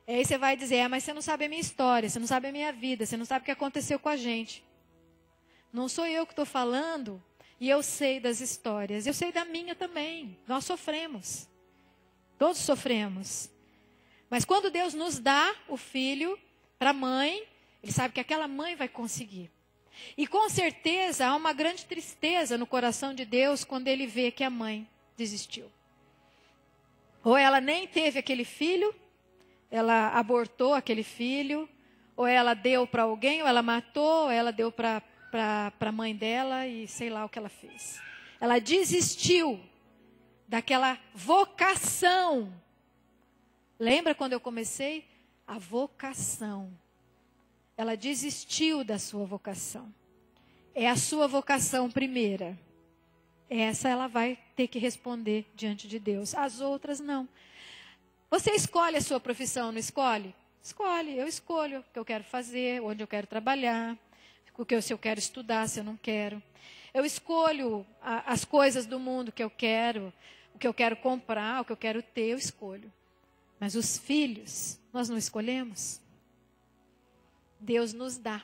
E aí você vai dizer, mas você não sabe a minha história, você não sabe a minha vida, você não sabe o que aconteceu com a gente. Não sou eu que estou falando, e eu sei das histórias, eu sei da minha também. Nós sofremos, todos sofremos. Mas quando Deus nos dá o filho para a mãe, Ele sabe que aquela mãe vai conseguir. E com certeza há uma grande tristeza no coração de Deus quando Ele vê que a mãe desistiu. Ou ela nem teve aquele filho, ela abortou aquele filho, ou ela deu para alguém, ou ela matou, ou ela deu para a mãe dela e sei lá o que ela fez. Ela desistiu daquela vocação. Lembra quando eu comecei? A vocação. Ela desistiu da sua vocação. É a sua vocação primeira. Essa ela vai ter que responder diante de Deus. As outras não. Você escolhe a sua profissão, não escolhe? Escolhe, eu escolho o que eu quero fazer, onde eu quero trabalhar, se eu quero estudar, se eu não quero. Eu escolho as coisas do mundo que eu quero, o que eu quero comprar, o que eu quero ter, eu escolho. Mas os filhos, nós não escolhemos. Deus nos dá.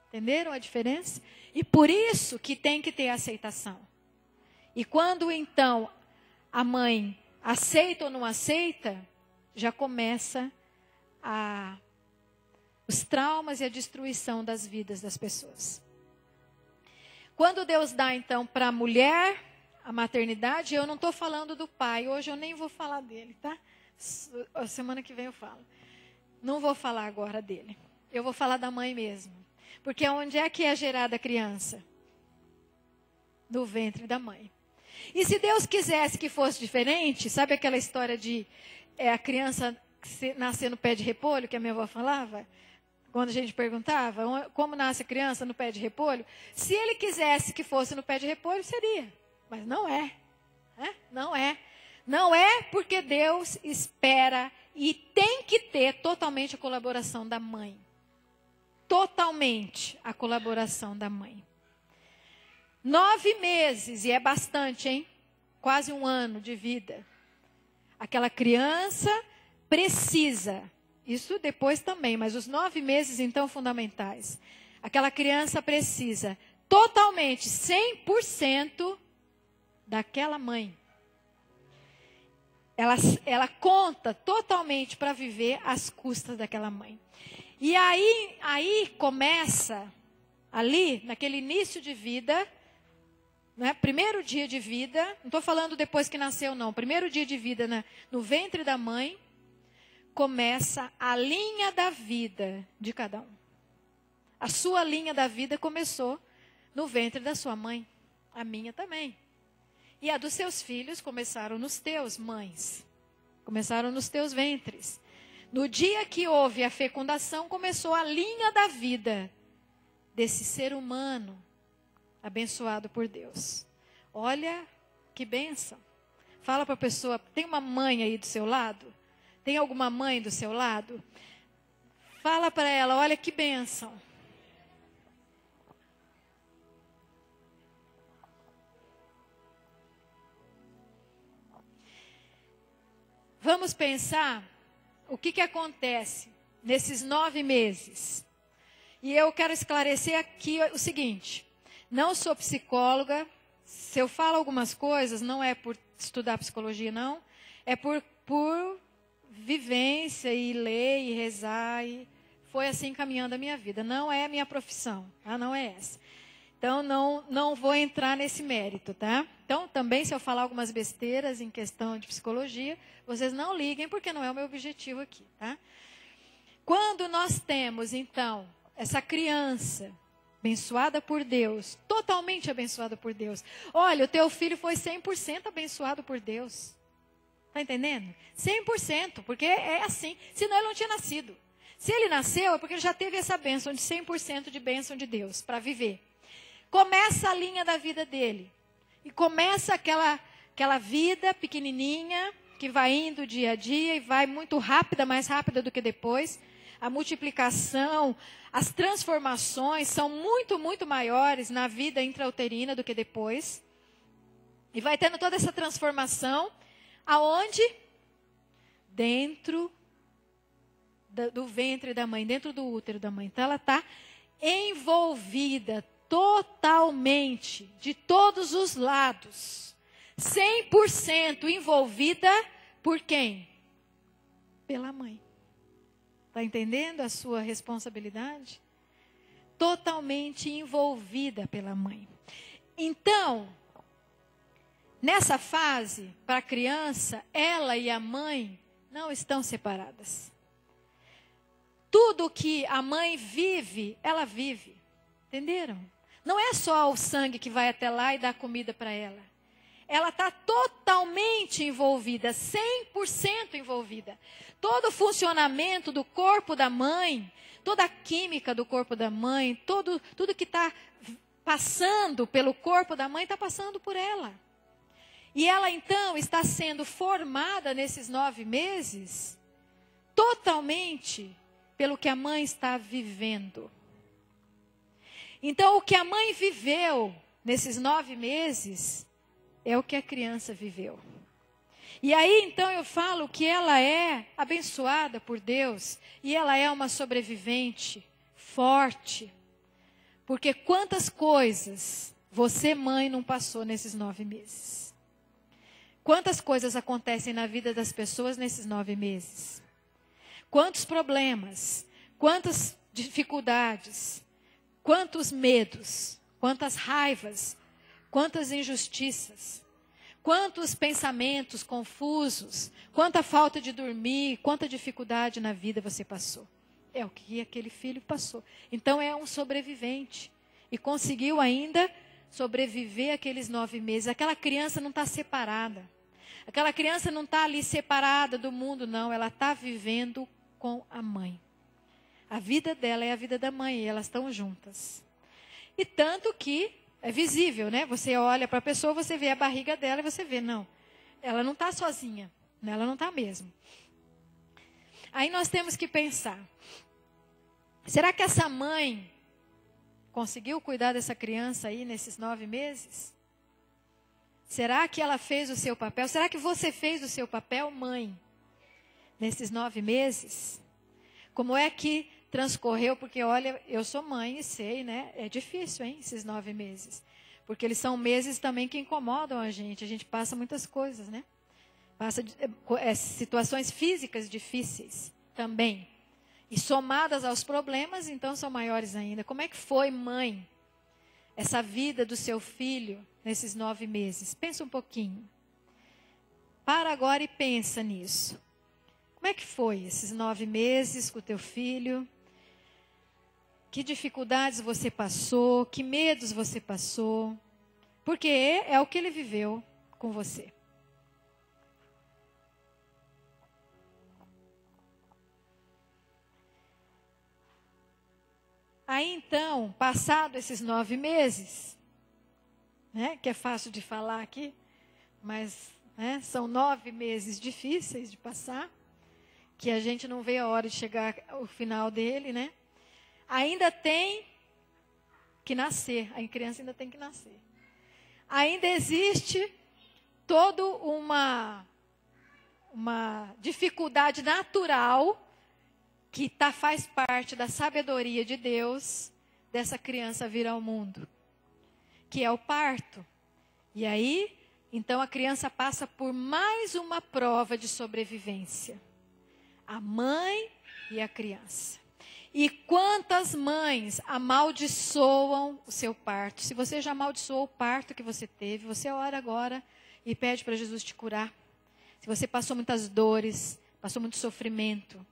Entenderam a diferença? E por isso que tem que ter aceitação. E quando então a mãe aceita ou não aceita, já começa os traumas e a destruição das vidas das pessoas. Quando Deus dá então para a mulher a maternidade, eu não estou falando do pai, hoje eu nem vou falar dele, tá? A semana que vem eu falo. Não vou falar agora dele. Eu vou falar da mãe mesmo. Porque onde é que é gerada a criança? No ventre da mãe. E se Deus quisesse que fosse diferente, sabe aquela história de a criança nascer no pé de repolho, que a minha avó falava? Quando a gente perguntava, como nasce a criança no pé de repolho? Se Ele quisesse que fosse no pé de repolho, seria. Mas não é. Não é. Não é porque Deus espera e tem que ter totalmente a colaboração da mãe. Totalmente a colaboração da mãe. 9 meses, e é bastante, hein? Quase 1 ano de vida. Aquela criança precisa, isso depois também, mas os 9 meses então fundamentais. Aquela criança precisa totalmente, 100% daquela mãe. Ela conta totalmente para viver às custas daquela mãe. E aí começa, ali, naquele início de vida, né, primeiro dia de vida, não estou falando depois que nasceu não, primeiro dia de vida no ventre da mãe, começa a linha da vida de cada um. A sua linha da vida começou no ventre da sua mãe, a minha também. E a dos seus filhos começaram nos teus, mães. Começaram nos teus ventres. No dia que houve a fecundação, começou a linha da vida desse ser humano abençoado por Deus. Olha que bênção. Fala para a pessoa, tem uma mãe aí do seu lado? Tem alguma mãe do seu lado? Fala para ela, olha que bênção. Vamos pensar o que acontece nesses 9 meses. E eu quero esclarecer aqui o seguinte. Não sou psicóloga. Se eu falo algumas coisas, não é por estudar psicologia, não. É por vivência e ler e rezar. E foi assim caminhando a minha vida. Não é a minha profissão, tá? Não é essa. Então, não vou entrar nesse mérito, tá? Então, também, se eu falar algumas besteiras em questão de psicologia, vocês não liguem, porque não é o meu objetivo aqui, tá? Quando nós temos, então, essa criança abençoada por Deus, totalmente abençoada por Deus. Olha, o teu filho foi 100% abençoado por Deus. Está entendendo? 100%, porque é assim. Senão ele não tinha nascido. Se ele nasceu, é porque ele já teve essa bênção de 100% de bênção de Deus para viver. Começa a linha da vida dele. E começa aquela vida pequenininha, que vai indo dia a dia e vai muito rápida, mais rápida do que depois. A multiplicação, as transformações são muito, muito maiores na vida intrauterina do que depois. E vai tendo toda essa transformação, aonde? Dentro do ventre da mãe, dentro do útero da mãe. Então ela está envolvida totalmente, de todos os lados, 100% envolvida por quem? Pela mãe. Está entendendo a sua responsabilidade? Totalmente envolvida pela mãe. Então, nessa fase, para a criança, ela e a mãe não estão separadas. Tudo que a mãe vive, ela vive. Entenderam? Não é só o sangue que vai até lá e dá comida para ela. Ela está totalmente envolvida, 100% envolvida. Todo o funcionamento do corpo da mãe, toda a química do corpo da mãe, tudo que está passando pelo corpo da mãe, está passando por ela. E ela então está sendo formada nesses 9 meses, totalmente pelo que a mãe está vivendo. Então, o que a mãe viveu nesses 9 meses é o que a criança viveu. E aí, então, eu falo que ela é abençoada por Deus e ela é uma sobrevivente forte. Porque quantas coisas você, mãe, não passou nesses 9 meses? Quantas coisas acontecem na vida das pessoas nesses 9 meses? Quantos problemas, quantas dificuldades, quantos medos, quantas raivas, quantas injustiças, quantos pensamentos confusos, quanta falta de dormir, quanta dificuldade na vida você passou. É o que aquele filho passou. Então é um sobrevivente. E conseguiu ainda sobreviver aqueles 9 meses. Aquela criança não está separada. Aquela criança não está ali separada do mundo, não. Ela está vivendo com a mãe. A vida dela é a vida da mãe e elas estão juntas. E tanto que é visível, né? Você olha para a pessoa, você vê a barriga dela e você vê, não, ela não está sozinha. Ela não está mesmo. Aí nós temos que pensar, será que essa mãe conseguiu cuidar dessa criança aí nesses 9 meses? Será que ela fez o seu papel? Será que você fez o seu papel, mãe, nesses 9 meses? Como é que transcorreu? Porque, olha, eu sou mãe e sei, né? É difícil, hein, esses 9 meses. Porque eles são meses também que incomodam a gente passa muitas coisas, né? Passa situações físicas difíceis também. E somadas aos problemas, então são maiores ainda. Como é que foi, mãe, essa vida do seu filho nesses 9 meses? Pensa um pouquinho. Para agora e pensa nisso. Como é que foi esses 9 meses com o teu filho? Que dificuldades você passou? Que medos você passou? Porque é o que ele viveu com você. Aí então, passado esses 9 meses, né, que é fácil de falar aqui, mas né, são 9 meses difíceis de passar, que a gente não vê a hora de chegar ao final dele, né? Ainda tem que nascer, a criança ainda tem que nascer. Ainda existe toda uma dificuldade natural que faz parte da sabedoria de Deus dessa criança vir ao mundo, que é o parto. E aí, então a criança passa por mais uma prova de sobrevivência. A mãe e a criança. E quantas mães amaldiçoam o seu parto? Se você já amaldiçoou o parto que você teve, você ora agora e pede para Jesus te curar. Se você passou muitas dores, passou muito sofrimento,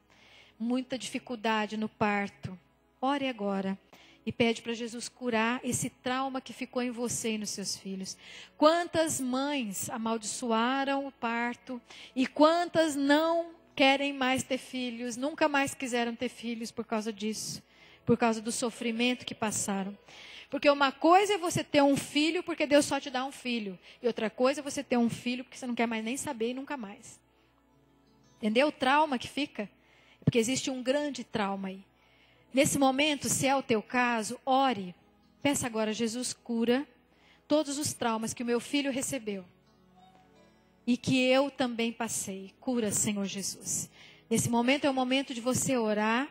muita dificuldade no parto, ore agora e pede para Jesus curar esse trauma que ficou em você e nos seus filhos. Quantas mães amaldiçoaram o parto e quantas não querem mais ter filhos, nunca mais quiseram ter filhos por causa disso, por causa do sofrimento que passaram. Porque uma coisa é você ter um filho porque Deus só te dá um filho, e outra coisa é você ter um filho porque você não quer mais nem saber e nunca mais. Entendeu o trauma que fica? Porque existe um grande trauma aí. Nesse momento, se é o teu caso, ore. Peça agora, Jesus, cura todos os traumas que o meu filho recebeu. E que eu também passei. Cura, Senhor Jesus. Esse momento é o momento de você orar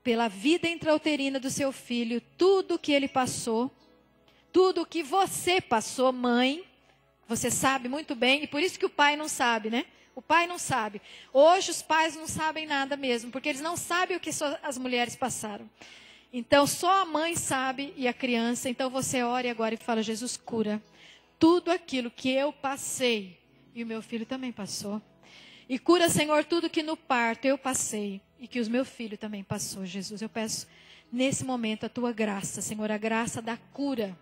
pela vida intrauterina do seu filho, tudo que ele passou, tudo que você passou, mãe, você sabe muito bem, e por isso que o pai não sabe, né? O pai não sabe. Hoje os pais não sabem nada mesmo, porque eles não sabem o que as mulheres passaram. Então só a mãe sabe e a criança. Então você ora agora e fala: Jesus, cura tudo aquilo que eu passei e o meu filho também passou. E cura, Senhor, tudo que no parto eu passei e que o meu filho também passou, Jesus. Eu peço nesse momento a tua graça, Senhor, a graça da cura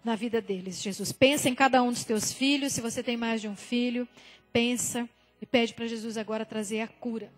na vida deles, Jesus. Pensa em cada um dos teus filhos. Se você tem mais de um filho, pensa e pede para Jesus agora trazer a cura.